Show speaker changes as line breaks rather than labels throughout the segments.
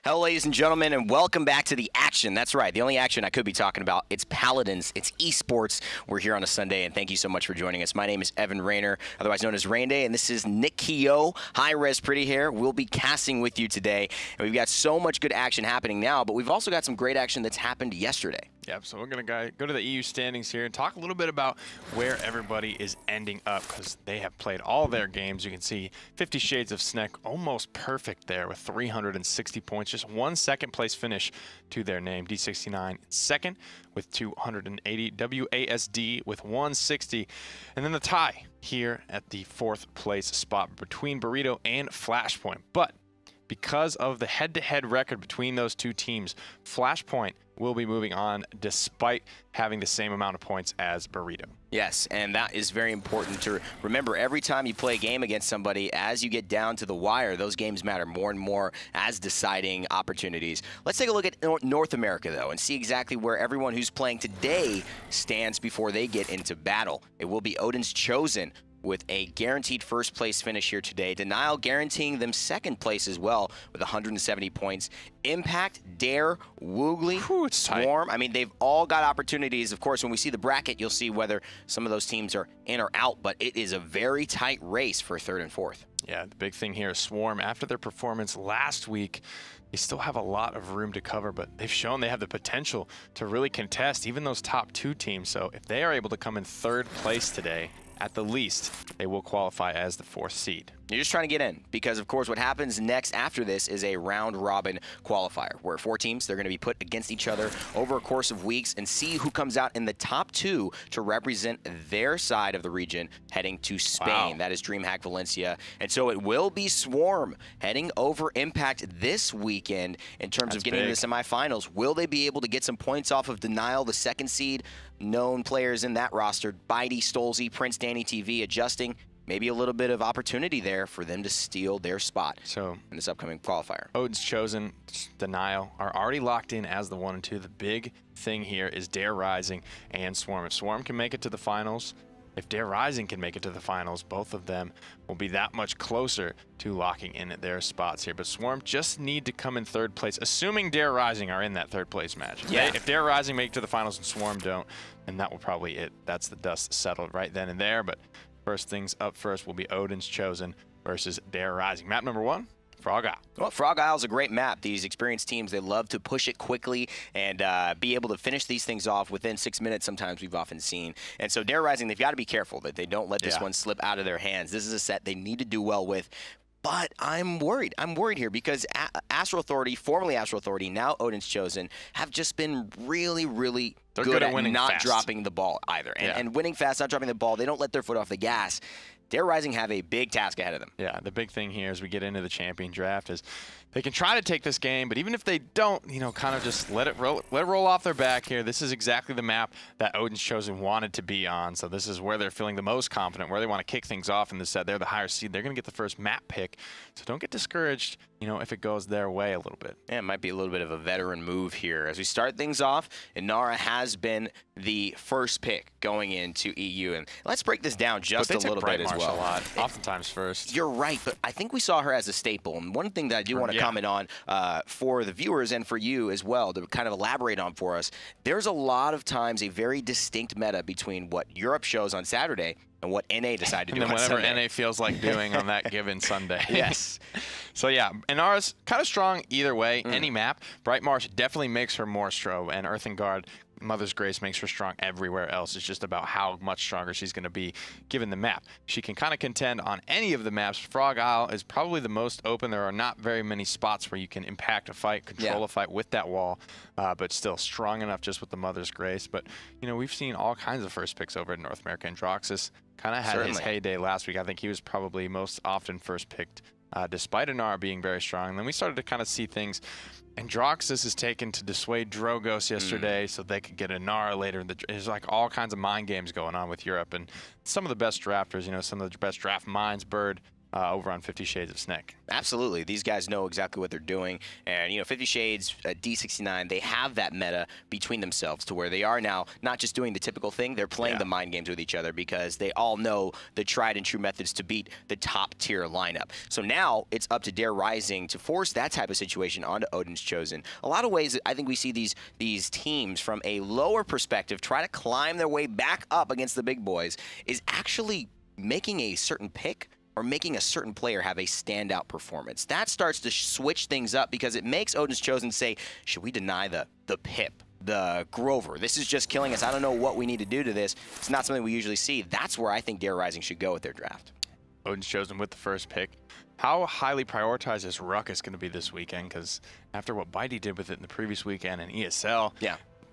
Hello, ladies and gentlemen, and welcome back to the action. That's right, the only action I could be talking about. It's Paladins, it's esports. We're here on a Sunday, and thank you so much for joining us. My name is Evan Rayner, otherwise known as Rain Day, and this is Nick Keogh, Hi-Rez Pretty Hair. We'll be casting with you today, and we've got so much good action happening now, but we've also got some great action that's happened yesterday.
Yep, so we're going to go to the EU standings here and talk a little bit about where everybody is ending up because they have played all their games. You can see 50 Shades of Sneck almost perfect there with 360 points. Just one second place finish to their name. D69 second with 280. WASD with 160. And then the tie here at the 4th place spot between Burrito and Flashpoint. But because of the head-to-head record between those two teams, Flashpoint will be moving on despite having the same amount of points as Burrito.
Yes, and that is very important to remember. Every time you play a game against somebody, as you get down to the wire, those games matter more and more as deciding opportunities. Let's take a look at North America, though, and see exactly where everyone who's playing today stands before they get into battle. It will be Odin's Chosen with a guaranteed first place finish here today. Denial guaranteeing them second place as well with 170 points. Impact, Dare, Woogly, Swarm. I mean, they've all got opportunities. Of course, when we see the bracket, you'll see whether some of those teams are in or out, but it is a very tight race for 3rd and 4th.
Yeah, the big thing here is Swarm. After their performance last week, they still have a lot of room to cover, but they've shown they have the potential to really contest even those top 2 teams. So if they are able to come in 3rd place today, at the least, they will qualify as the 4th seed.
You're just trying to get in because, of course, what happens next after this is a round-robin qualifier where 4 teams, they're going to be put against each other over a course of weeks and see who comes out in the top 2 to represent their side of the region heading to Spain. Wow. That is DreamHack Valencia. And so it will be Swarm heading over Impact this weekend in terms of getting to the semifinals. Will they be able to get some points off of Denial, the 2nd seed? Known players in that roster, Bitey, Stolzy, Prince, Danny TV adjusting. Maybe a little bit of opportunity there for them to steal their spot in this upcoming qualifier.
Odin's Chosen, Denial are already locked in as the 1 and 2. The big thing here is Dare Rising and Swarm. If Swarm can make it to the finals, if Dare Rising can make it to the finals, both of them will be that much closer to locking in their spots here. But Swarm just need to come in 3rd place, assuming Dare Rising are in that 3rd place match. If Dare Rising make it to the finals and Swarm don't, then that will probably it. That's the dust settled right then and there. But first things up first will be Odin's Chosen versus Dare Rising. Map number 1. Frog Isle.
Well, Frog Isle is a great map. These experienced teams, they love to push it quickly and be able to finish these things off within 6 minutes, sometimes we've often seen. And so Dare Rising, they've got to be careful that they don't let this one slip out of their hands. This is a set they need to do well with. But I'm worried. I'm worried here because Astral Authority, formerly Astral Authority, now Odin's Chosen, have just been really, really good at not dropping the ball either. And winning fast, not dropping the ball. They don't let their foot off the gas. Dare Rising have a big task ahead of them.
Yeah, the big thing here as we get into the champion draft is they can try to take this game, but even if they don't, you know, kind of just let it roll off their back here. This is exactly the map that Odin's Chosen wanted to be on. So this is where they're feeling the most confident, where they want to kick things off in the set. They're the higher seed. They're going to get the first map pick. So don't get discouraged, you know, if it goes their way a little bit.
Yeah, it might be a little bit of a veteran move here. As we start things off, Inara has been the first pick going into EU. And let's break this down just a little bit as well.
A lot, oftentimes first.
You're right, but I think we saw her as a staple. And one thing that I do want to comment on for the viewers and for you as well to kind of elaborate on for us, there's a lot of times a very distinct meta between what Europe shows on Saturday and what NA decided to do on Sunday.
And whatever NA feels like doing on that given Sunday.
Yes.
So yeah, Inara's kind of strong either way, any map. Bright Marsh definitely makes her more strobe, and Earthen Guard, Mother's Grace makes her strong everywhere else. It's just about how much stronger she's going to be given the map. She can kind of contend on any of the maps. Frog Isle is probably the most open. There are not very many spots where you can impact a fight, control a fight with that wall, but still strong enough just with the Mother's Grace. But, you know, we've seen all kinds of first picks over in North America. And Droxus kind of had his heyday last week. I think he was probably most often first picked, despite Inara being very strong. And then we started to kind of see things. And Droxus is taken to dissuade Drogos yesterday so they could get Inara later. There's like all kinds of mind games going on with Europe. And some of the best drafters, you know, some of the best draft minds, Bird, over on 50 Shades of Snick.
Absolutely. These guys know exactly what they're doing. And, you know, 50 Shades, D69, they have that meta between themselves to where they are now not just doing the typical thing, they're playing the mind games with each other because they all know the tried and true methods to beat the top tier lineup. So now it's up to Dare Rising to force that type of situation onto Odin's Chosen. A lot of ways I think we see these teams from a lower perspective try to climb their way back up against the big boys is actually making a certain pick or making a certain player have a standout performance. That starts to switch things up because it makes Odin's Chosen say, should we deny the Pip, the Grover? This is just killing us. I don't know what we need to do to this. It's not something we usually see. That's where I think Dare Rising should go with their draft.
Odin's Chosen with the first pick. How highly prioritized is Ruckus going to be this weekend? Because after what Bitey did with it in the previous weekend in ESL,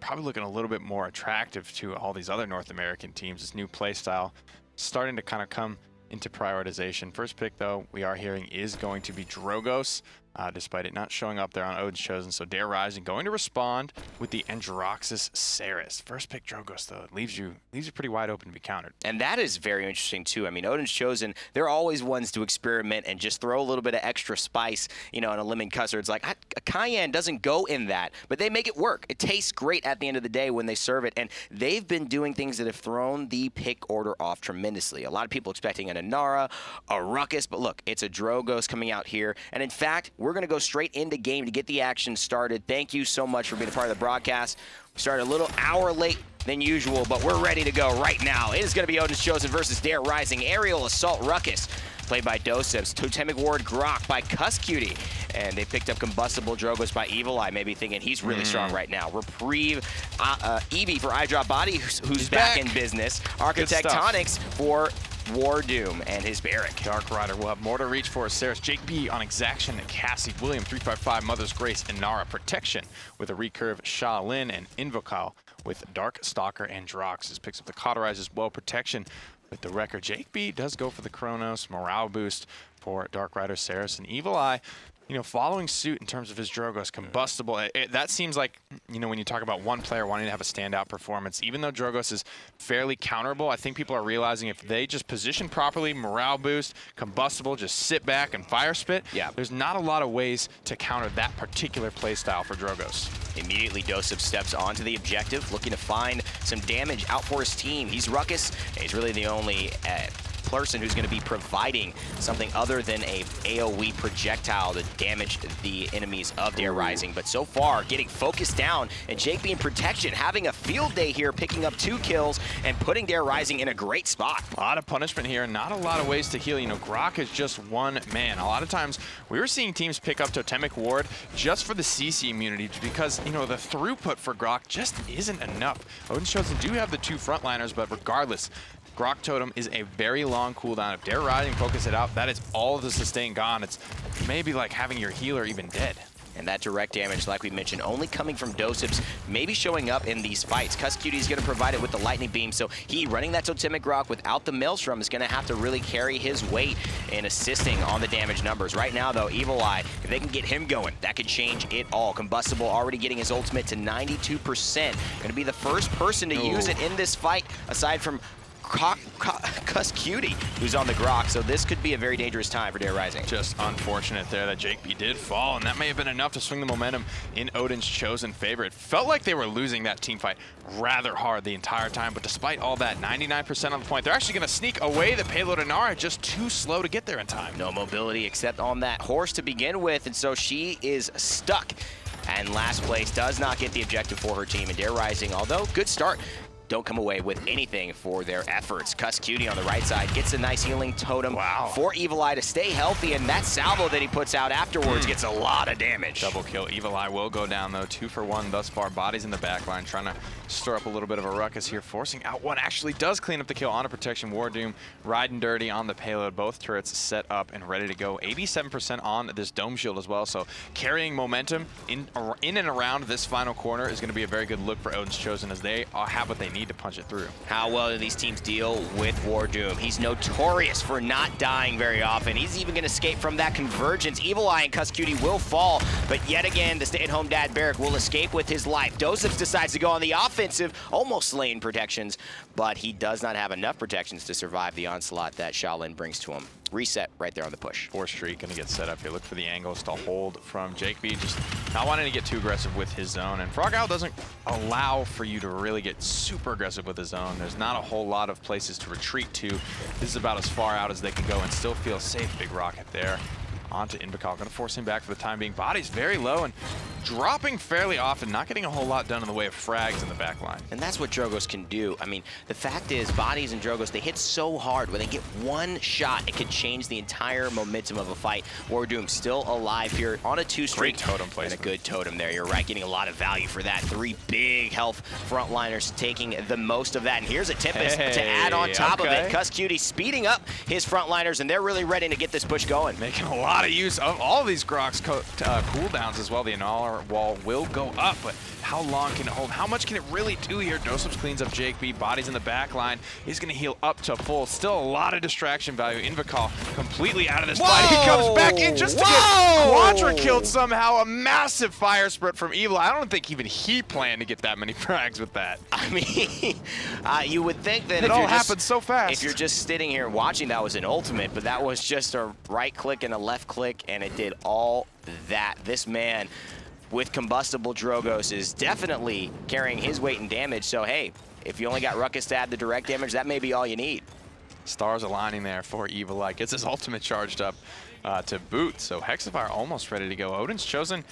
probably looking a little bit more attractive to all these other North American teams. This new play style starting to kind of come into prioritization. First pick, though, we are hearing is going to be Drogoz, despite it not showing up there on Odin's Chosen. So Dare Rising going to respond with the Androxus Ceres. First pick Drogoz, though, it leaves you pretty wide open to be countered. And
that is very interesting, too. I mean, Odin's Chosen, they're always ones to experiment and just throw a little bit of extra spice, you know, in a lemon custard. It's like, a cayenne doesn't go in that, but they make it work. It tastes great at the end of the day when they serve it, and they've been doing things that have thrown the pick order off tremendously. A lot of people expecting an Inara, a Ruckus, but look, it's a Drogoz coming out here, and in fact, we're going to go straight into game to get the action started. Thank you so much for being a part of the broadcast. We started a little hour late than usual, but we're ready to go right now. It is going to be Odin's Chosen versus Dare Rising. Aerial Assault Ruckus, played by doesupz. Totemic Ward Grok by Kusqt. And they picked up Combustible Drogoz by Evulli, maybe thinking he's really strong right now. Reprieve Eevee for iDropBodies, who's back in business. Architectonics for WarDoom and his Barrack.
DarkRider will have more to reach for Ceres. JAKEB on Exaction and Cassie. William 355 Mother's Grace. Inara Protection with a recurve Shaolin and Invocal with Dark Stalker and Drox. Picks up the Cauterize as well. Protection with the Wrecker. JAKEB does go for the Chronos. Morale boost for DarkRider, Ceres, and Evulli. You know, following suit in terms of his Drogoz. Combustible. That seems like, you know, when you talk about one player wanting to have a standout performance, even though Drogoz is fairly counterable, I think people are realizing if they just position properly, morale boost, Combustible, just sit back and fire spit, there's not a lot of ways to counter that particular playstyle for Drogoz.
Immediately, doesupz steps onto the objective, looking to find some damage out for his team. He's Ruckus, and he's really the only person who's going to be providing something other than a AoE projectile to damage the enemies of Dare Rising. But so far, getting focused down, and Jake being protection, having a field day here, picking up 2 kills and putting Dare Rising in a great spot.
A lot of punishment here, not a lot of ways to heal. You know, Grok is just one man. A lot of times, we were seeing teams pick up Totemic Ward just for the CC immunity because, you know, the throughput for Grok just isn't enough. Odin's Chosen do have the 2 frontliners, but regardless, Grok Totem is a very long cooldown. If Dare Rising focus it out, that is all of the sustain gone. It's maybe like having your healer even dead.
And that direct damage, like we mentioned, only coming from doesupz, maybe showing up in these fights. Kusqt is going to provide it with the Lightning Beam, so he, running that Totemic Grok without the Maelstrom, is going to have to really carry his weight in assisting on the damage numbers. Right now, though, Evulli, if they can get him going, that could change it all. Combustible already getting his ultimate to 92%. Going to be the first person to use it in this fight, aside from Kusqt, who's on the Grok, so this could be a very dangerous time for Dare Rising.
Just unfortunate there that JAKEB did fall, and that may have been enough to swing the momentum in Odin's Chosen favor. It felt like they were losing that team fight rather hard the entire time, but despite all that, 99% on the point. They're actually going to sneak away the payload. Inara just too slow to get there in time.
No mobility except on that horse to begin with, and so she is stuck. And last place does not get the objective for her team. And Dare Rising, although good start, don't come away with anything for their efforts. Kusqt on the right side gets a nice healing totem for Evulli to stay healthy, and that salvo that he puts out afterwards gets a lot of damage.
Double kill. Evulli will go down, though. 2 for 1 thus far. Bodies in the back line, trying to stir up a little bit of a ruckus here. Forcing out one. Actually does clean up the kill on a protection. WarDoom riding dirty on the payload. Both turrets set up and ready to go. 87% on this dome shield as well, so carrying momentum in and around this final corner is going to be a very good look for Odin's Chosen, as they have what they need to punch it through.
How well do these teams deal with WarDoom? He's notorious for not dying very often. He's even going to escape from that convergence. Evulli and Kusqt will fall, but yet again, the stay-at-home dad Barrack will escape with his life. doesupz decides to go on the offensive, almost slaying protections, but he does not have enough protections to survive the onslaught that Shaolin brings to him. reset right there on the push.
4 streak going to get set up here. Look for the angles to hold from JAKEB. Just not wanting to get too aggressive with his zone. And Frog Owl doesn't allow for you to really get super aggressive with his zone. There's not a whole lot of places to retreat to. This is about as far out as they can go and still feel safe. Big rocket there. Onto Invocal, going to force him back for the time being. Body's very low and dropping fairly often, not getting a whole lot done in the way of frags in the back line.
And that's what Drogoz can do. I mean, the fact is, Bodies and Drogoz, they hit so hard. When they get one shot, it could change the entire momentum of a fight. WarDoom still alive here on a 2 streak.
Great totem placement.
And a good totem there. You're right, getting a lot of value for that. 3 big health frontliners taking the most of that. And here's a Tempest to add on top of it. Kusqt speeding up his frontliners, and they're really ready to get this push going.
Making a lot of use of all of these Grok's cooldowns as well. The Annular wall will go up, but how long can it hold? How much can it really do here? doesupz cleans up JAKEB. Bodies in the back line. He's going to heal up to full. Still a lot of distraction value. Invocal completely out of this fight. He comes back in just to get quadra killed somehow. A massive fire spurt from Evulli. I don't think even he planned to get that many frags with that.
I mean, you would think that
it all happened so fast.
If you're just sitting here watching, that was an ultimate, but that was just a right click and a left click, and it did all that. This man with combustible Drogoz is definitely carrying his weight in damage. So, hey, if you only got Ruckus to add the direct damage, that may be all you need.
Stars aligning there for Evulli. Gets his ultimate charged up to boot. So Hexafire almost ready to go. Odin's Chosen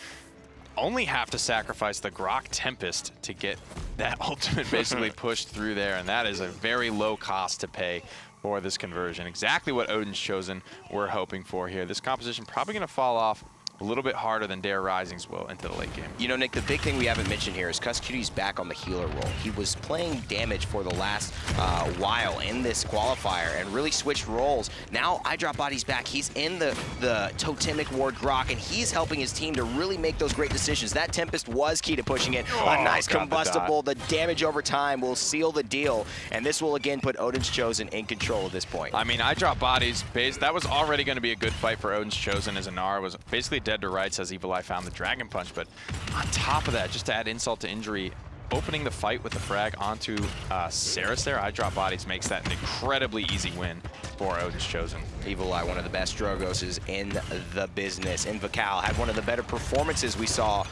only have to sacrifice the Grok Tempest to get that ultimate basically pushed through there. And that is a very low cost to pay for this conversion. Exactly what Odin's Chosen were hoping for here. This composition probably going to fall off a little bit harder than Dare Risings will into the late game.
You know, Nick, the big thing we haven't mentioned here is Kusqt's back on the healer role. He was playing damage for the last while in this qualifier and really switched roles. Now iDropBodies back. He's in the totemic ward Grok, and he's helping his team to really make those great decisions. That Tempest was key to pushing it. A nice combustible. The damage over time will seal the deal, and this will again put Odin's Chosen in control at this point.
I mean, iDropBodies, that was already going to be a good fight for Odin's Chosen, as Anara was basically dead to rights as Evulli found the Dragon Punch. But on top of that, just to add insult to injury, opening the fight with the frag onto Saris there, iDropBodies makes that an incredibly easy win for Odin's Chosen.
Evulli, one of the best Drogoses in the business. Invocal had one of the better performances we saw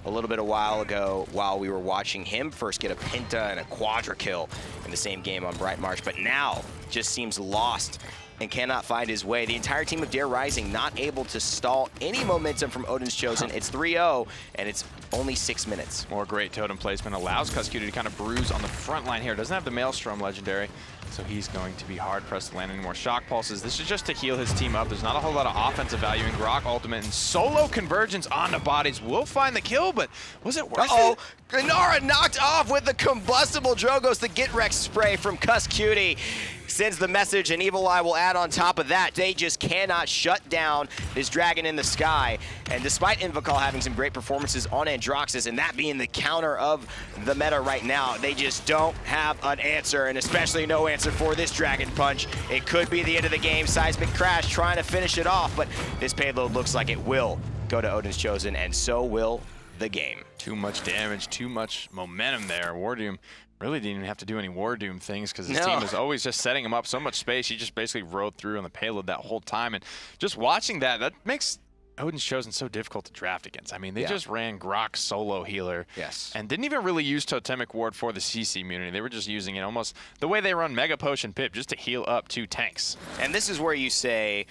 a little bit a while ago while we were watching him first get a Penta and a Quadra kill in the same game on Bright March, but now just seems lost and cannot find his way. The entire team of Dare Rising not able to stall any momentum from Odin's Chosen. It's 3-0, and it's only 6 minutes.
More great totem placement allows Kusqt to kind of bruise on the front line here. Doesn't have the Maelstrom legendary, so he's going to be hard-pressed to land any more shock pulses. This is just to heal his team up. There's not a whole lot of offensive value in Grok ultimate, and solo convergence onto Bodies will find the kill, but was it worth it?
Granara knocked off with the combustible Drogoz. The Get Wrecked spray from Kusqt sends the message, and Evulli will add on top of that. They just cannot shut down this dragon in the sky. And despite Invocal having some great performances on Androxus, and that being the counter of the meta right now, they just don't have an answer, and especially no answer for this Dragon Punch. It could be the end of the game. Seismic Crash trying to finish it off, but this payload looks like it will go to Odin's Chosen, and so will the game.
Too much damage, too much momentum there. WarDoom really didn't even have to do any WarDoom things because his team was always just setting him up so much space. He just basically rode through on the payload that whole time. And just watching that makes Odin's Chosen so difficult to draft against. I mean, they just ran Grok solo healer.
Yes.
And didn't even really use Totemic Ward for the CC immunity. They were just using it almost the way they run Mega Potion Pip, just to heal up 2 tanks.
And this is where you say,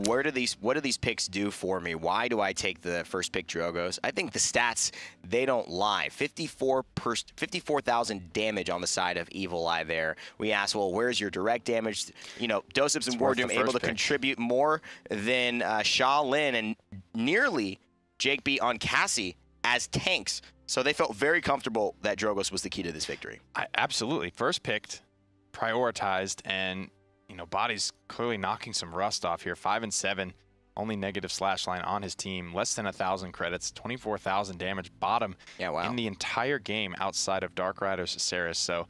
what do these picks do for me? Why do I take the first pick Drogoz? I think the stats, they don't lie. 54,000 damage on the side of Evulli there. We asked, well, where's your direct damage? You know, doesupz and WarDoom able to contribute more than Shaolin and nearly JAKEB on Cassie as tanks. So they felt very comfortable that Drogoz was the key to this victory.
Absolutely. First picked, prioritized, and you know, Body's clearly knocking some rust off here. 5 and 7, only negative slash line on his team. Less than 1,000 credits, 24,000 damage. Bottom in the entire game outside of DarkRider's Saris. So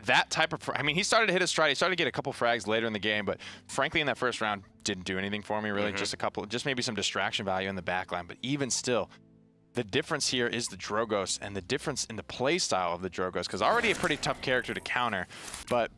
that type of, I mean, he started to hit his stride. He started to get a couple frags later in the game, but frankly, in that first round, didn't do anything for me really. Just maybe some distraction value in the back line. But even still, the difference here is the Drogoz and the difference in the play style of the Drogoz, because already a pretty tough character to counter, but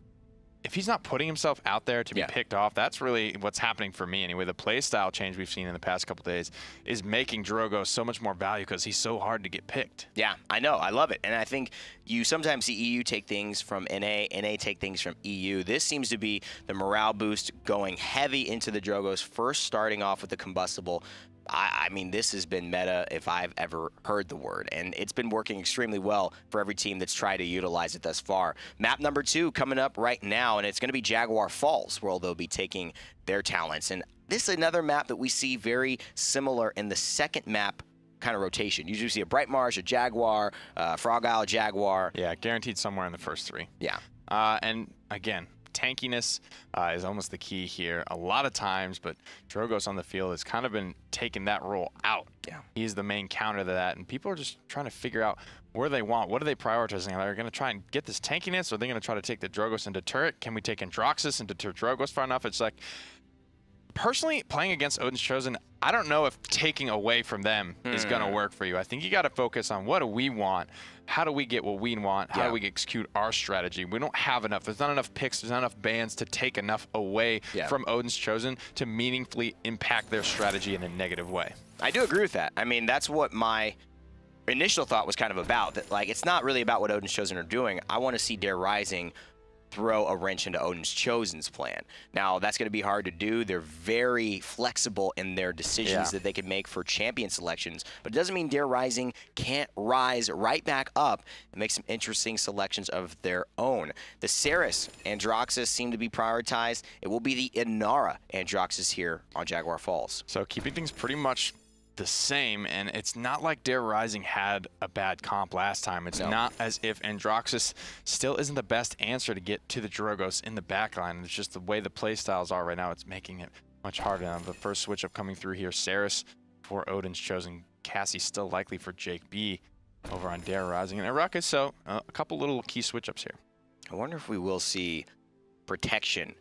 if he's not putting himself out there to be picked off, that's really what's happening for me anyway. The play style change we've seen in the past couple days is making Drogo so much more value because he's so hard to get picked.
Yeah, I know. I love it. And I think you sometimes see EU take things from NA take things from EU. This seems to be the morale boost going heavy into the Drogos, first starting off with the combustible. I mean, this has been meta if I've ever heard the word, and it's been working extremely well for every team that's tried to utilize it thus far. Map number 2 coming up right now, and it's going to be Jaguar Falls, where they'll be taking their talents. And this is another map that we see very similar in the second map kind of rotation. You usually see a Bright Marsh, a Jaguar, Frog Isle, Jaguar.
Yeah, guaranteed somewhere in the first 3.
Yeah.
And again, tankiness is almost the key here a lot of times, but Drogos on the field has kind of been taking that role out.
Yeah.
He's the main counter to that, and people are just trying to figure out where they want. What are they prioritizing? Are they going to try and get this tankiness, or are they going to try to take the Drogos into turret? Can we take Androxus and deter Drogos far enough? It's like, personally, playing against Odin's Chosen, I don't know if taking away from them is going to work for you. I think you got to focus on what do we want? How do we get what we want? How do we execute our strategy? We don't have enough. There's not enough picks. There's not enough bans to take enough away from Odin's Chosen to meaningfully impact their strategy in a negative way.
I do agree with that. I mean, that's what my initial thought was kind of about. That, like, it's not really about what Odin's Chosen are doing. I want to see Dare Rising throw a wrench into Odin's Chosen's plan. Now, that's going to be hard to do. They're very flexible in their decisions that they can make for champion selections, but it doesn't mean Dare Rising can't rise right back up and make some interesting selections of their own. The Ceres Androxus seem to be prioritized. It will be the Inara Androxus here on Jaguar Falls.
So keeping things pretty much the same, and it's not like Dare Rising had a bad comp last time. It's not as if Androxus still isn't the best answer to get to the Drogos in the backline. It's just the way the play styles are right now. It's making it much harder. Now, the first switch up coming through here, Ceres for Odin's Chosen. Cassie still likely for JAKEB over on Dare Rising and Ruckus. So a couple little key switch ups here.
I wonder if we will see protection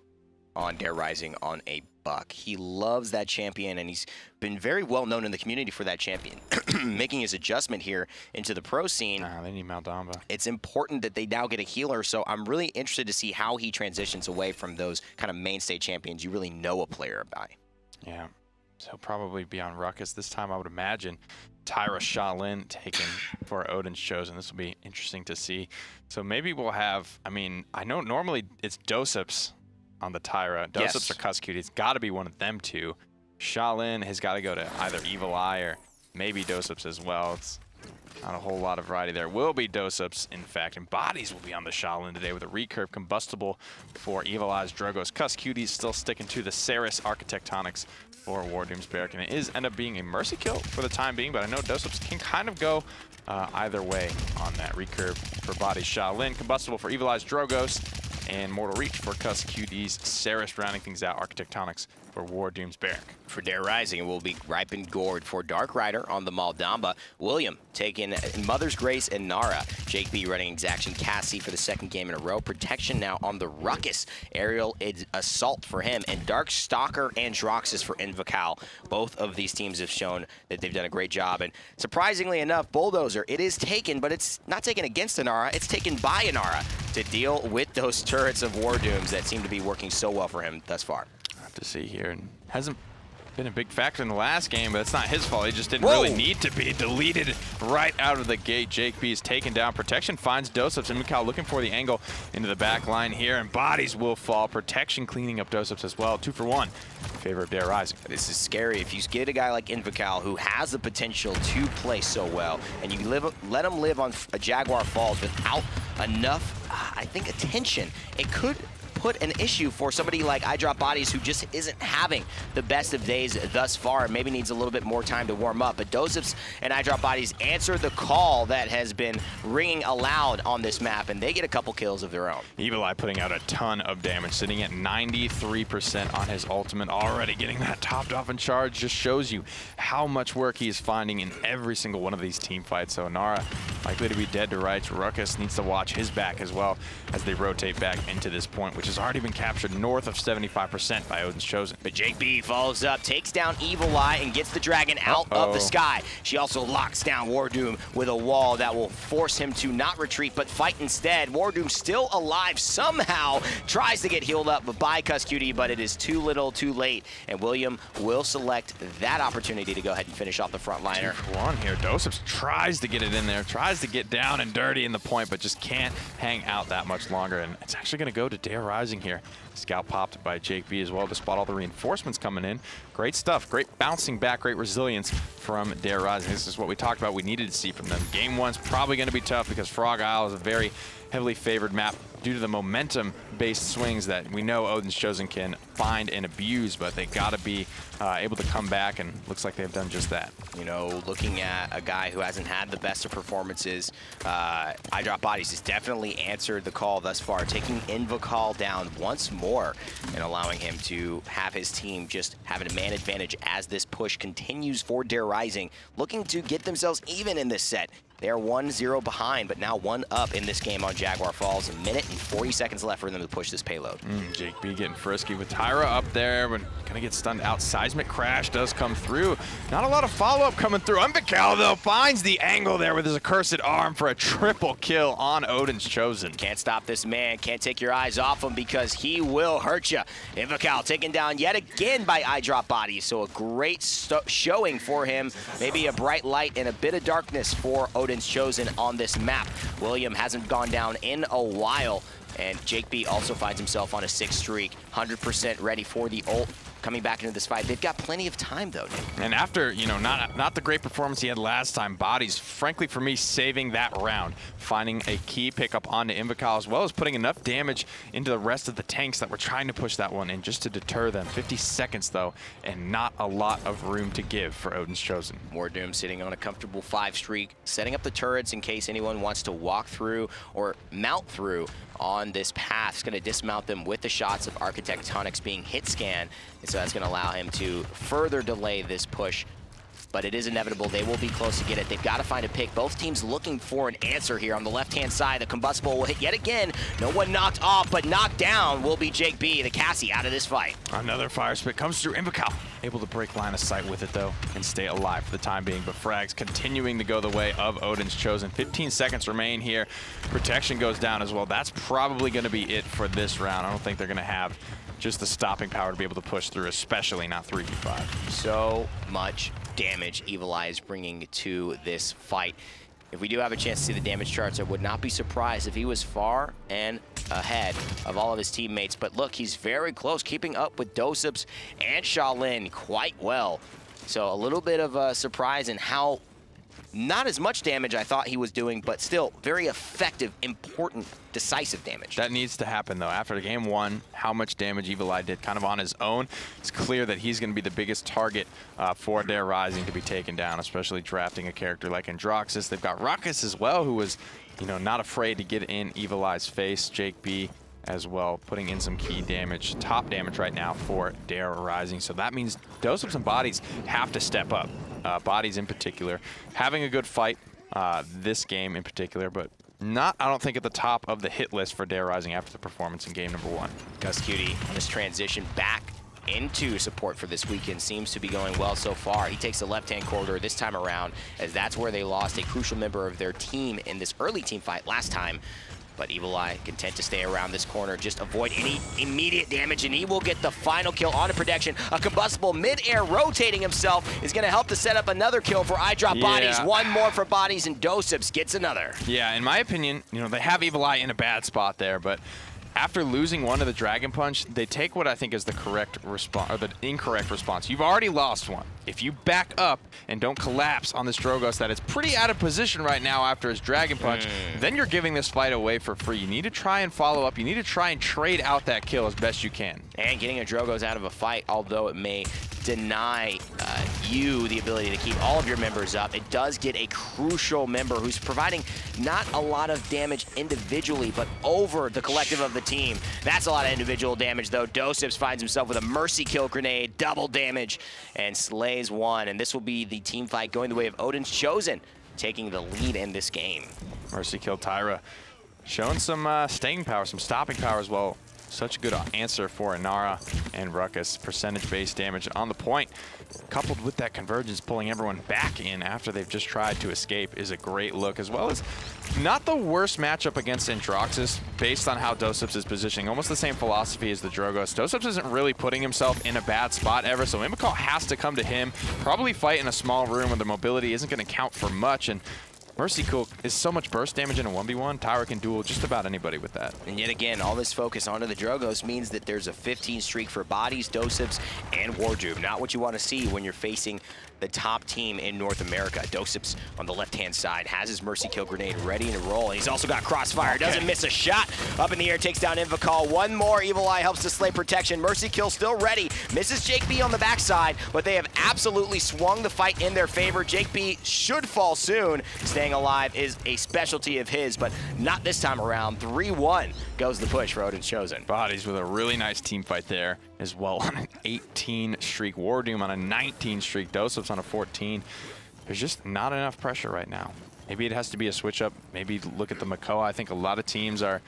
on Dare Rising on a Buck. He loves that champion, and he's been very well known in the community for that champion. Making his adjustment here into the pro scene.
They need Maldamba.
It's important that they now get a healer, so I'm really interested to see how he transitions away from those kind of mainstay champions you really know a player by.
Yeah, so he'll probably be on Ruckus this time, I would imagine. Tyra Shaolin taken for Odin's Chosen. This will be interesting to see. So maybe we'll have, I mean, I know normally it's doesupz on the Tyra. Doesupz or Kusqt. It's got to be one of them two. Shaolin has got to go to either Evulli or maybe doesupz as well. It's not a whole lot of variety there. Will be doesupz, in fact, and Bodies will be on the Shaolin today with a recurve combustible for Evulli's Drogos. Kusqt is still sticking to the Ceres Architectonics for WarDoom's Barrack, and it is end up being a mercy kill for the time being, but I know doesupz can kind of go either way on that. Recurve for Bodies Shaolin, combustible for Evulli's Drogos, and Mortal Reach for Kusqt's Ceres, rounding things out. Architectonics for WarDoom's Barrack.
For Dare Rising, it will be Ripened Gourd for DarkRider on the Maldamba. William taking Mother's Grace and Nara. JAKEB running Exaction Cassie for the second game in a row. Protection now on the Ruckus. Aerial Assault for him. And Darkstalker Androxus for Invocal. Both of these teams have shown that they've done a great job. And surprisingly enough, Bulldozer, it is taken, but it's not taken against Inara. It's taken by Inara to deal with those turrets of WarDooms that seem to be working so well for him thus far.
I have to see here. And hasn't been a big factor in the last game, but it's not his fault. He just didn't really need to be deleted right out of the gate. JAKEB is taken down. Protection finds doesupz, and Mikal looking for the angle into the back line here, and Bodies will fall. Protection cleaning up doesupz as well. 2 for 1 in favor of Dare Rising.
This is scary. If you get a guy like Invocal who has the potential to play so well, and you let him live on a Jaguar Falls without enough, I think, attention, it could put an issue for somebody like iDropBodies who just isn't having the best of days thus far and maybe needs a little bit more time to warm up. But doesupz and iDropBodies answer the call that has been ringing aloud on this map, and they get a couple kills of their own.
Evulli putting out a ton of damage, sitting at 93% on his ultimate, already getting that topped off in charge. Just shows you how much work he is finding in every single one of these team fights. So Nara likely to be dead to rights. Ruckus needs to watch his back as well as they rotate back into this point, which is has already been captured north of 75% by Odin's Chosen.
But JAKEB follows up, takes down Evulli, and gets the dragon out of the sky. She also locks down WarDoom with a wall that will force him to not retreat, but fight instead. WarDoom still alive somehow, tries to get healed up by Kusqt, but it is too little, too late. And William will select that opportunity to go ahead and finish off the front liner.
One here, doesupz tries to get it in there, tries to get down and dirty in the point, but just can't hang out that much longer. And it's actually going to go to DarkRider here. Scout popped by JAKEB as well to spot all the reinforcements coming in. Great stuff, great bouncing back, great resilience from DarkRider. This is what we talked about we needed to see from them. Game one's probably going to be tough because Frog Isle is a very heavily favored map due to the momentum-based swings that we know Odin's Chosen can find and abuse, but they got to be able to come back, and looks like they've done just that.
You know, looking at a guy who hasn't had the best of performances, iDropBodies has definitely answered the call thus far, taking Invocal down once more and allowing him to have his team just have a man advantage as this push continues for DarkRider, looking to get themselves even in this set. They are 1-0 behind, but now 1 up in this game on Jaguar Falls. 1 minute and 40 seconds left for them to push this payload.
JAKEB getting frisky with Tyra up there, but gonna get stunned out. Seismic Crash does come through. Not a lot of follow-up coming through. Invocal, though, finds the angle there with his accursed arm for a triple kill on Odin's Chosen.
Can't stop this man. Can't take your eyes off him because he will hurt you. Invocal taken down yet again by iDropBodies, so a great showing for him. Maybe a bright light and a bit of darkness for Odin's Chosen on this map. William hasn't gone down in a while, and JAKEB also finds himself on a 6 streak, 100% ready for the ult. Coming back into this fight. They've got plenty of time, though, Nick.
And after, you know, not the great performance he had last time, Bodies, frankly, for me, saving that round, finding a key pickup onto Invocal, as well as putting enough damage into the rest of the tanks that were trying to push that one in just to deter them. 50 seconds, though, and not a lot of room to give for Odin's Chosen.
WarDoom sitting on a comfortable 5 streak, setting up the turrets in case anyone wants to walk through or mount through on this path. It's going to dismount them with the shots of Architectonics being hit scan, and so that's going to allow him to further delay this push. But it is inevitable. They will be close to get it. They've got to find a pick. Both teams looking for an answer here. On the left-hand side, the combustible will hit yet again. No one knocked off, but knocked down will be JAKEB, the Cassie, out of this fight.
Another fire spit comes through. Invocal able to break line of sight with it, though, and stay alive for the time being. But frags continuing to go the way of Odin's Chosen. 15 seconds remain here. Protection goes down as well. That's probably going to be it for this round. I don't think they're going to have just the stopping power to be able to push through, especially not 3v5.
So much damage Evulli is bringing to this fight. If we do have a chance to see the damage charts, I would not be surprised if he was far and ahead of all of his teammates. But look, he's very close, keeping up with doesupz and Shaolin quite well. So a little bit of a surprise in how not as much damage I thought he was doing, but still very effective, important, decisive damage.
That needs to happen, though. After game one, how much damage Evulli did kind of on his own, it's clear that he's going to be the biggest target for DarkRider to be taken down, especially drafting a character like Androxus. They've got Ruckus as well, who was, you know, not afraid to get in Evulli's face. JAKEB as well, putting in some key damage, top damage right now for DarkRider. So that means doesupz and Bodies have to step up. Bodies in particular, having a good fight this game in particular, but not, I don't think, at the top of the hit list for DarkRider after the performance in game number 1.
Kusqt on his transition back into support for this weekend seems to be going well so far. He takes the left-hand corridor this time around, as that's where they lost a crucial member of their team in this early team fight last time. But Evulli content to stay around this corner, just avoid any immediate damage, and he will get the final kill on a protection. A combustible mid-air rotating himself is going to help to set up another kill for iDropBodies.
Yeah.
One more for Bodies, and doesupz gets another.
Yeah, in my opinion, you know, they have Evulli in a bad spot there, but after losing one to the Dragon Punch, they take what I think is the correct response, or the incorrect response. You've already lost one. If you back up and don't collapse on this Drogoz that is pretty out of position right now after his Dragon Punch, then you're giving this fight away for free. You need to try and follow up. You need to try and trade out that kill as best you can.
And getting a Drogoz out of a fight, although it may deny you the ability to keep all of your members up, it does get a crucial member who's providing not a lot of damage individually, but over the collective of the team. That's a lot of individual damage, though. doesupz finds himself with a mercy kill grenade, double damage, and slays one. And this will be the team fight going the way of Odin's Chosen, taking the lead in this game.
Mercy kill Tyra, showing some staying power, some stopping power as well. such a good answer for Inara and Ruckus. Percentage-based damage on the point, coupled with that convergence pulling everyone back in after they've just tried to escape is a great look, as well as not the worst matchup against Androxus based on how doesupz is positioning. Almost the same philosophy as the Drogoz. doesupz isn't really putting himself in a bad spot ever, so Invocal has to come to him, probably fight in a small room where the mobility isn't going to count for much, and Mercycool is so much burst damage in a 1v1. Tyra can duel just about anybody with that.
And yet again, all this focus onto the Drogoz means that there's a 15 streak for Bodies, doesupz, and WarDoom. Not what you want to see when you're facing the top team in North America. doesupz on the left-hand side has his Mercy Kill grenade ready to roll. And he's also got Crossfire. Doesn't miss a shot. Up in the air, takes down Invocal. One more Evulli helps to slay protection. Mercy Kill still ready. Misses JAKEB on the backside, but they have absolutely swung the fight in their favor. JAKEB should fall soon. Staying alive is a specialty of his, but not this time around. 3-1 goes the push for Odin's Chosen.
Bodies with a really nice team fight there as well on an 18 streak. WarDoom on a 19 streak. doesupz on a 14. There's just not enough pressure right now. Maybe it has to be a switch up. Maybe look at the Makoa. I think a lot of teams are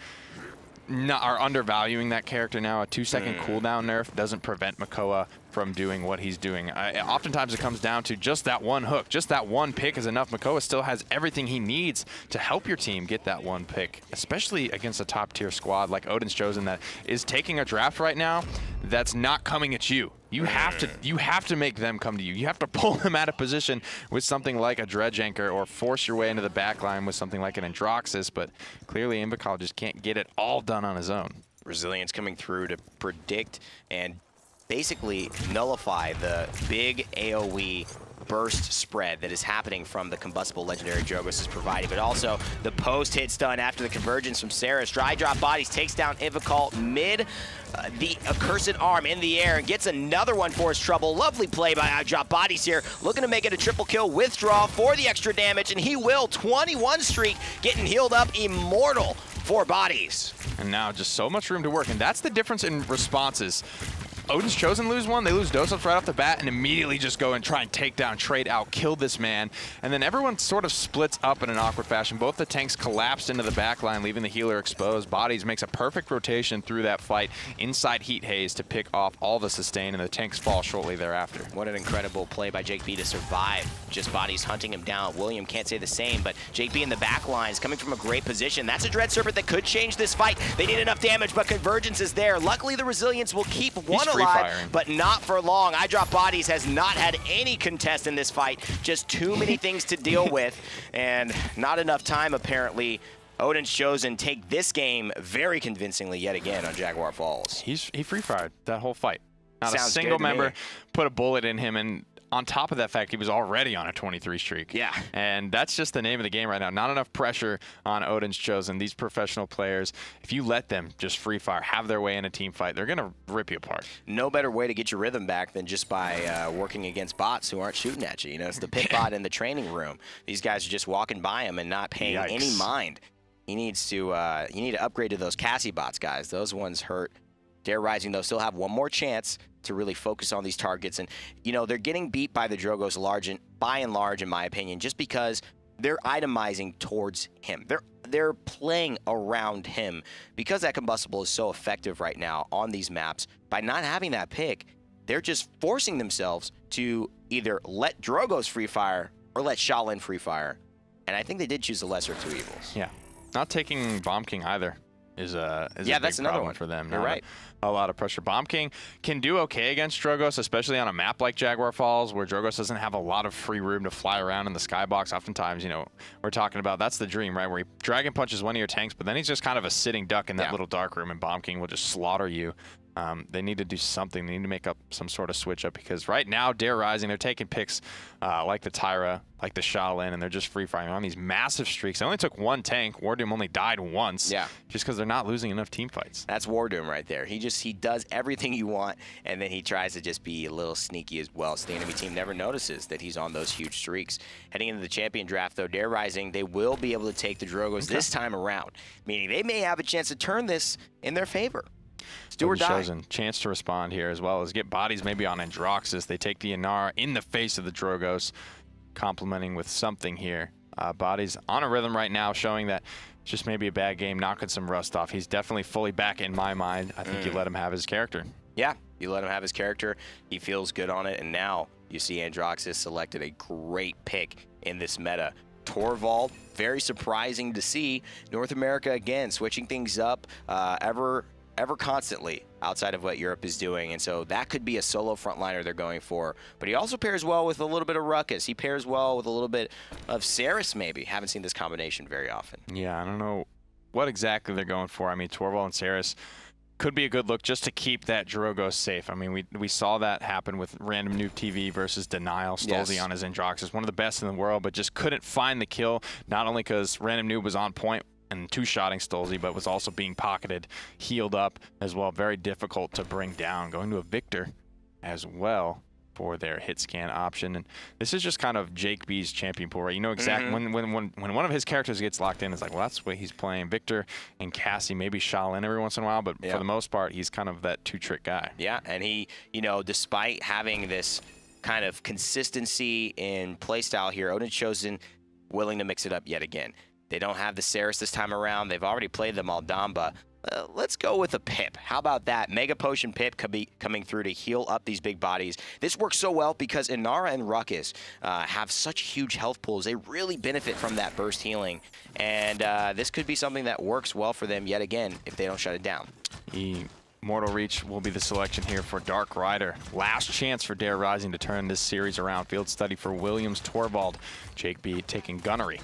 undervaluing that character now. A 2-second cooldown nerf doesn't prevent Makoa from doing what he's doing. Oftentimes it comes down to just that one hook. Just that one pick is enough. Makoa still has everything he needs to help your team get that one pick, especially against a top-tier squad like Odin's Chosen that is taking a draft right now that's not coming at you. You have to make them come to you. You have to pull them out of position with something like a Dredge Anchor or force your way into the back line with something like an Androxus, but clearly Invocal just can't get it all done on his own.
Resilience coming through to predict and basically nullify the big AoE burst spread that is happening from the combustible legendary Drogoz is providing, but also the post-hit stun after the convergence from Saris. iDropBodies takes down Invocal mid the accursed arm in the air and gets another one for his trouble. Lovely play by iDropBodies here, looking to make it a triple kill withdraw for the extra damage, and he will. 21 streak getting healed up, immortal for Bodies.
And now just so much room to work, and that's the difference in responses. Odin's Chosen lose one, they lose doesupz right off the bat and immediately just go and try and take down, trade out, kill this man. And then everyone sort of splits up in an awkward fashion. Both the tanks collapsed into the back line, leaving the healer exposed. Bodies makes a perfect rotation through that fight inside Heat Haze to pick off all the sustain, and the tanks fall shortly thereafter.
What an incredible play by JAKEB to survive. Just Bodies hunting him down. William can't say the same, but JAKEB in the back line is coming from a great position. That's a Dread Serpent that could change this fight. They need enough damage, but Convergence is there. Luckily, the Resilience will keep one alive, but not for long. iDropBodies has not had any contest in this fight. Just too many things to deal with, and not enough time, apparently. Odin's Chosen take this game very convincingly yet again on Jaguar Falls.
He free-fired that whole fight. Not a single member put a bullet in him, and on top of that fact, he was already on a 23 streak.
Yeah.
And that's just the name of the game right now. Not enough pressure on Odin's Chosen. These professional players, if you let them just free fire, have their way in a team fight, they're going to rip you apart.
No better way to get your rhythm back than just by working against bots who aren't shooting at you. You know, it's the pit bot in the training room. These guys are just walking by him and not paying any mind. He needs to, you need to upgrade to those Cassie bots, guys. Those ones hurt. Dare Rising, though, still have one more chance to really focus on these targets. And, you know, they're getting beat by the Drogoz by and large, in my opinion, just because they're itemizing towards him. They're playing around him. Because that combustible is so effective right now on these maps, by not having that pick, they're just forcing themselves to either let Drogoz free fire or let Shaolin free fire. And I think they did choose the lesser of two evils.
Yeah. Not taking Bomb King either is a big
that's another
problem
one
for them.
You're right.
A lot of pressure. Bomb King can do okay against Drogoz, especially on a map like Jaguar Falls, where Drogoz doesn't have a lot of free room to fly around in the skybox. Oftentimes, you know, we're talking about that's the dream, right? Where he Dragon Punches one of your tanks, but then he's just kind of a sitting duck in that little dark room, and Bomb King will just slaughter you. They need to do something. They need to make up some sort of switch up, because right now, Dare Rising, they're taking picks like the Tyra, like the Shaolin, and they're just free-firing on these massive streaks. They only took one tank. WarDoom only died once. Yeah. Just because they're not losing enough team fights.
That's WarDoom right there. He does everything you want, and then he tries to just be a little sneaky as well. So the enemy team never notices that he's on those huge streaks. Heading into the champion draft, though, Dare Rising, they will be able to take the Drogoz this time around, meaning they may have a chance to turn this in their favor. Do or die.
Chosen chance to respond here, as well as get bodies maybe on Androxus. They take the Inara in the face of the Drogoz, complementing with something here. Bodies on a rhythm right now, showing that just maybe a bad game, knocking some rust off. He's definitely fully back in my mind. I think you let him have his character.
Yeah, you let him have his character. He feels good on it, and now you see iDropBodies selected a great pick in this meta. Torvald, very surprising to see. North America, again, switching things up ever constantly outside of what Europe is doing. And so that could be a solo frontliner they're going for. But he also pairs well with a little bit of Ruckus. He pairs well with a little bit of Saris, maybe. Haven't seen this combination very often.
Yeah, I don't know what exactly they're going for. I mean, Torvald and Saris could be a good look just to keep that Drogo safe. I mean, we saw that happen with Random Noob TV versus Denial. Stolzy on his iDropBodies, one of the best in the world, but just couldn't find the kill, not only because Random Noob was on point and two-shotting Stolzy, but was also being pocketed, healed up as well. Very difficult to bring down. Going to a Victor as well for their hit scan option. And this is just kind of JAKEB's champion pool, right? You know exactly when one of his characters gets locked in, it's like, well, that's what he's playing. Victor and Cassie, maybe Shaolin every once in a while, but for the most part, he's kind of that two-trick guy. Yeah, and he, you know, despite having this kind of consistency in playstyle here, Odin's Chosen willing to mix it up yet again. They don't have the Saris this time around. They've already played the Maldamba. Let's go with a Pip. How about that? Mega Potion Pip could be coming through to heal up these big bodies. This works so well because Inara and Ruckus have such huge health pools. They really benefit from that burst healing. And this could be something that works well for them yet again if they don't shut it down. Mortal Reach will be the selection here for DarkRider. Last chance for Dare Rising to turn this series around. Field study for Williams Torvald. JAKEB taking Gunnery.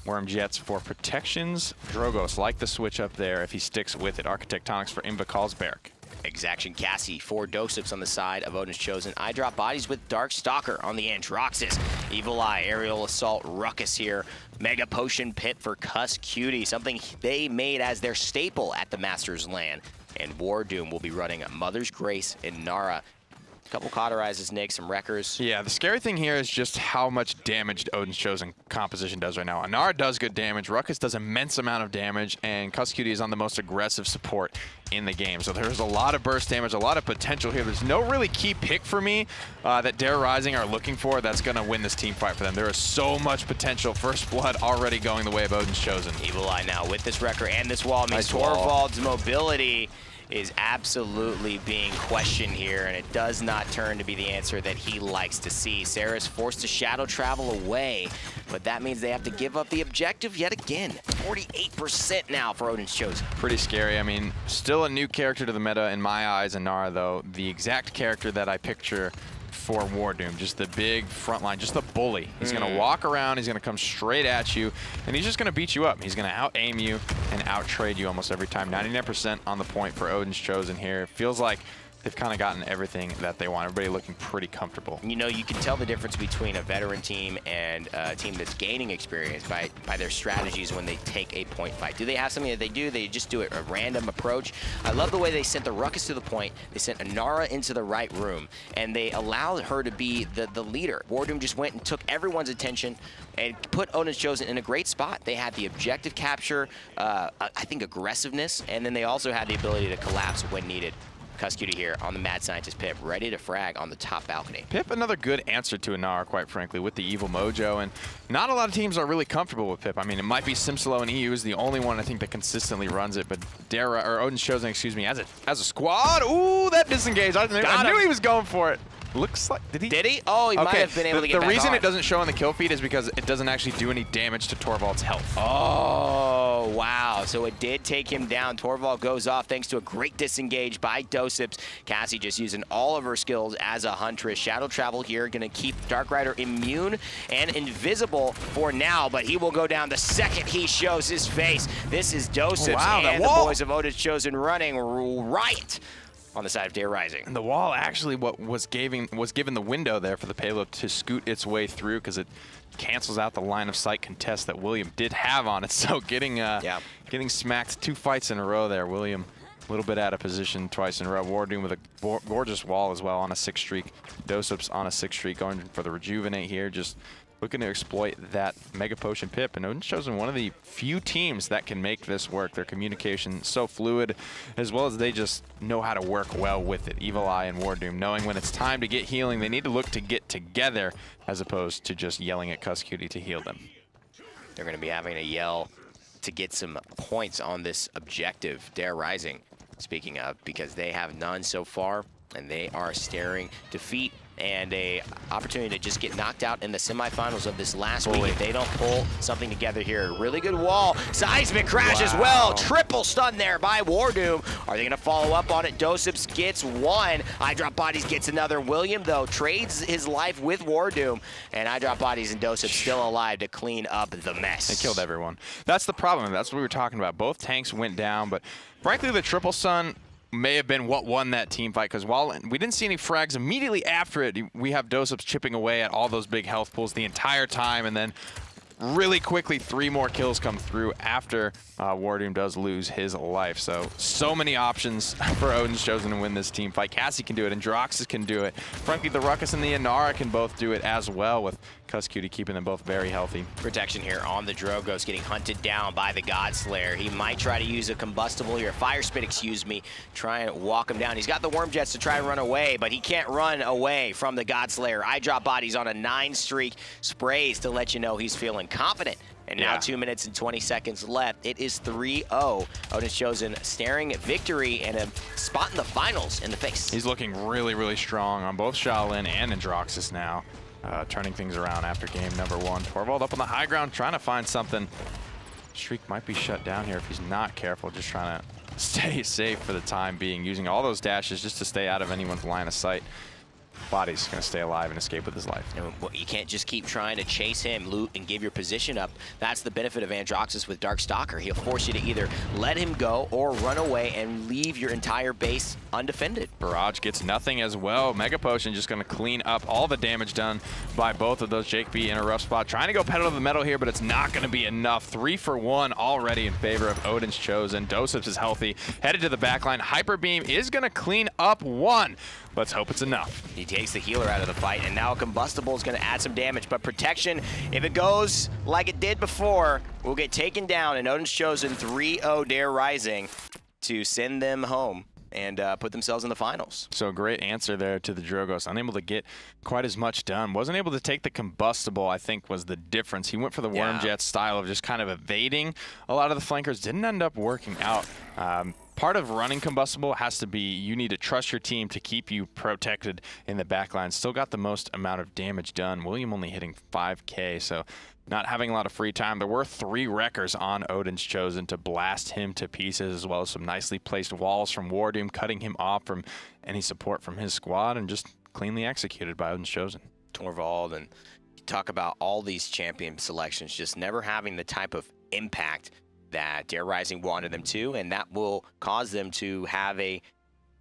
Worm Jets for protections. Drogos like the switch up there if he sticks with it. Architectonics for Invocal's Barrack. Exaction Cassie for doesupz on the side of Odin's Chosen. iDropBodies with Darkstalker on the Androxus. Evulli, Aerial Assault, Ruckus here. Mega Potion Pit for Kusqt, something they made as their staple at the Masters LAN. And WarDoom will be running a Mother's Grace in Nara. A couple cauterizes, Nick, some wreckers. Yeah, the scary thing here is just how much damage Odin's Chosen composition does right now. Inara does good damage, Ruckus does immense amount of damage, and Kusqt is on the most aggressive support in the game. So there's a lot of burst damage, a lot of potential here. There's no really key pick for me that Dare Rising are looking for that's going to win this team fight for them. There is so much potential. First blood already going the way of Odin's Chosen. Evulli now with this wrecker and this wall means Torvald's mobility is absolutely being questioned here, and it does not turn to be the answer that he likes to see. Saris forced to shadow travel away, but that means they have to give up the objective yet again. 48% now for Odin's Chosen. Pretty scary. I mean, still a new character to the meta in my eyes, Inara, though. The exact character that I picture for WarDoom, just the big front line, just the bully. He's going to walk around, he's going to come straight at you, and he's just going to beat you up. He's going to out-aim you and out-trade you almost every time. 99% on the point for Odin's Chosen here. It feels like they've kind of gotten everything that they want. Everybody looking pretty comfortable. You know, you can tell the difference between a veteran team and a team that's gaining experience by their strategies when they take a point fight. Do they have something that they do? They just do it a random approach. I love the way they sent the Ruckus to the point. They sent Inara into the right room, and they allowed her to be the leader. WarDoom just went and took everyone's attention and put Odin's Chosen in a great spot. They had the objective capture, I think aggressiveness, and then they also had the ability to collapse when needed. Kusqt here on the Mad Scientist Pip, ready to frag on the top balcony. Pip, another good answer to Inara, quite frankly, with the evil mojo, and not a lot of teams are really comfortable with Pip. I mean, it might be Simsolo and EU is the only one I think that consistently runs it, but Odin's Chosen, excuse me, as a squad, ooh, that disengaged. I knew he was going for it. Looks like, did he? Oh, he might have been able to get back The reason
on.
It doesn't show on the kill feed is because it doesn't actually do any damage to Torvald's health.
Oh, wow. So it did take him down. Torvald goes off thanks to a great disengage by doesupz. Cassie just using all of her skills as a huntress. Shadow travel here, going to keep DarkRider immune and invisible for now, but he will go down the second he shows his face. This is doesupz and the boys of Odin's Chosen running riot on the side of Dare Rising.
And the wall actually was given the window there for the payload to scoot its way through because it cancels out the line of sight contest that William did have on it. So getting smacked 2 fights in a row there. William a little bit out of position twice in a row. WarDoom with a gorgeous wall as well on a 6 streak. doesupz on a 6 streak going for the rejuvenate here. Just looking to exploit that Mega Potion Pip, and Odin's Chosen one of the few teams that can make this work. Their communication so fluid, as well as they just know how to work well with it. Evulli and WarDoom knowing when it's time to get healing, they need to look to get together as opposed to just yelling at Kusqt to heal them.
They're going to be having to yell to get some points on this objective, Dare Rising, speaking of, because they have none so far, and they are staring defeat and a opportunity to just get knocked out in the semifinals of this last week if they don't pull something together here. Really good wall. Seismic crash as well. Triple stun there by WarDoom. Are they going to follow up on it? doesupz gets one. iDropBodies gets another. William, though, trades his life with WarDoom, and iDropBodies and doesupz still alive to clean up the mess.
They killed everyone. That's the problem. That's what we were talking about. Both tanks went down, but frankly, the triple stun may have been what won that team fight, because while we didn't see any frags immediately after it, we have doesupz chipping away at all those big health pools the entire time, and then really quickly 3 more kills come through after WarDoom does lose his life. So many options for Odin's Chosen to win this team fight. Cassie can do it, and doxupz can do it. Frankly, the Ruckus and the Inara can both do it as well, with Kusqt keeping them both very healthy.
Protection here on the Drogos, getting hunted down by the Godslayer. He might try to use a combustible here, fire spit, excuse me, try and walk him down. He's got the worm jets to try and run away, but he can't run away from the Godslayer. iDropBodies on a 9 streak, sprays to let you know he's feeling confident. And now 2 minutes and 20 seconds left. It is 3-0. Odin's Chosen staring at victory and a spot in the finals in the face.
He's looking really, really strong on both Shaolin and doxupz now. Turning things around after game number 1. Torvald up on the high ground, trying to find something. Streak might be shut down here if he's not careful, just trying to stay safe for the time being, using all those dashes just to stay out of anyone's line of sight. Body's going to stay alive and escape with his life.
You can't just keep trying to chase him, loot, and give your position up. That's the benefit of Androxus with Darkstalker. He'll force you to either let him go or run away and leave your entire base undefended.
Barrage gets nothing as well. Mega Potion just going to clean up all the damage done by both of those. JAKEB in a rough spot. Trying to go pedal to the metal here, but it's not going to be enough. 3 for 1 already in favor of Odin's Chosen. doesupz is healthy. Headed to the backline. Hyper Beam is going to clean up 1. Let's hope it's enough.
He takes the healer out of the fight, and now a combustible is going to add some damage. But protection, if it goes like it did before, will get taken down. And Odin's Chosen 3-0 Dare Rising to send them home and put themselves in the finals.
So great answer there to the Drogos. Unable to get quite as much done. Wasn't able to take the combustible, I think, was the difference. He went for the worm jet style of just kind of evading a lot of the flankers. Didn't end up working out. Part of running combustible has to be you need to trust your team to keep you protected in the backline. Still got the most amount of damage done. William only hitting 5K, so not having a lot of free time. There were 3 wreckers on Odin's Chosen to blast him to pieces, as well as some nicely placed walls from WarDoom, cutting him off from any support from his squad, and just cleanly executed by Odin's Chosen.
Torvald, and you talk about all these champion selections just never having the type of impact that Dare Rising wanted them to, and that will cause them to have a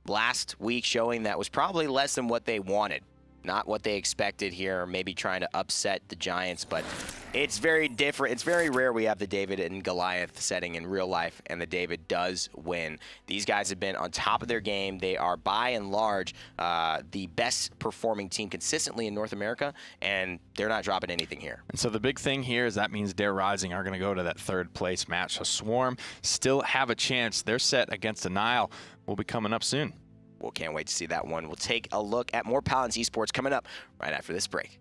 last week showing that was probably less than what they wanted. Not what they expected here, maybe trying to upset the Giants, but it's very different. It's very rare we have the David and Goliath setting in real life, and the David does win. These guys have been on top of their game. They are, by and large, the best performing team consistently in North America, and they're not dropping anything here.
And so the big thing here is that means Dare Rising are going to go to that 3rd place match. So Swarm still have a chance. Their set against Denial will be coming up soon.
Well, can't wait to see that one. We'll take a look at more Paladins esports coming up right after this break.